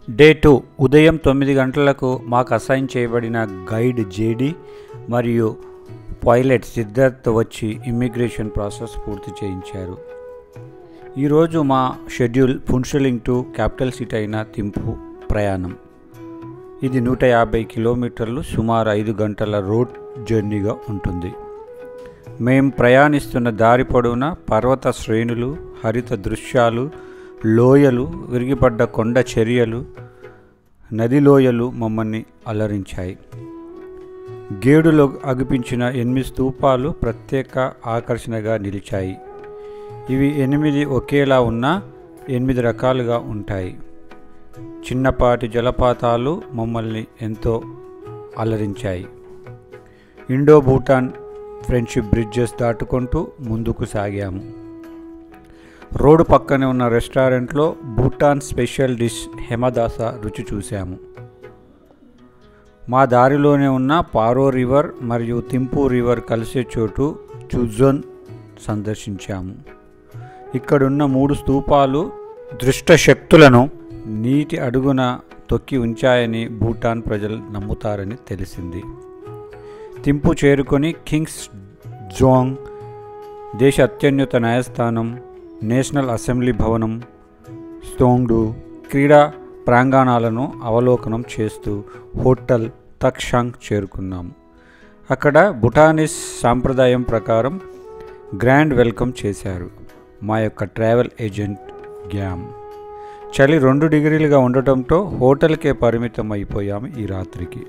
Day 2 ఉదయం 9 గంటలకు మాకు అసైన్ చేయబడిన గైడ్ జేడి మరియు పైలట్ సిద్ధార్థ్ వచ్చి ఇమ్మిగ్రేషన్ ప్రాసెస్ పూర్తి చేయించారు. ఈరోజు మా షెడ్యూల్ ఫున్షలింగ్ టు క్యాపిటల్ సిటీ అయిన థింపు ప్రయాణం. ఇది 150 కిలోమీటర్లు, సుమారు 5 గంటల రోడ్ జర్నీగా ఉంటుంది. మేము ప్రయాణిస్తున్న దారి పొడవునా పర్వత శ్రేణులు, హరిత దృశ్యాలు, లోయలు, విరిగిపడ్డ కొండ చర్యలు, నది లోయలు మమ్మల్ని అలరించాయి. గేడులో అగుపించిన 8 స్తూపాలు ప్రత్యేక ఆకర్షణగా నిలిచాయి. ఇవి 8 ఒకేలా ఉన్నా 8 రకాలుగా ఉంటాయి. చిన్నపాటి జలపాతాలు మమ్మల్ని ఎంతో అలరించాయి. ఇండో భూటాన్ ఫ్రెండ్షిప్ బ్రిడ్జెస్ దాటుకుంటూ ముందుకు సాగాము. రోడ్డు పక్కనే ఉన్న రెస్టారెంట్లో భూటాన్ స్పెషల్ డిష్ హెమదాస రుచి చూశాము. మా దారిలోనే ఉన్న పారో రివర్ మరియు థింపు రివర్ కలిసే చోటు చుజోన్ సందర్శించాము. ఇక్కడున్న 3 స్తూపాలు దృష్ట శక్తులను నీటి అడుగున తొక్కి ఉంచాయని భూటాన్ ప్రజలు నమ్ముతారని తెలిసింది. థింపు చేరుకొని కింగ్స్ జోంగ్, దేశ అత్యున్నత న్యాయస్థానం, నేషనల్ అసెంబ్లీ భవనం, స్టోంగ్డు క్రీడా ప్రాంగణాలను అవలోకనం చేస్తూ హోటల్ తక్షాంగ్ చేరుకున్నాము. అక్కడ భూటానీస్ సాంప్రదాయం ప్రకారం గ్రాండ్ వెల్కమ్ చేశారు మా యొక్క ట్రావెల్ ఏజెంట్ గ్యామ్. చలి 2 డిగ్రీలుగా ఉండటంతో హోటల్కే పరిమితం అయిపోయాము ఈ రాత్రికి.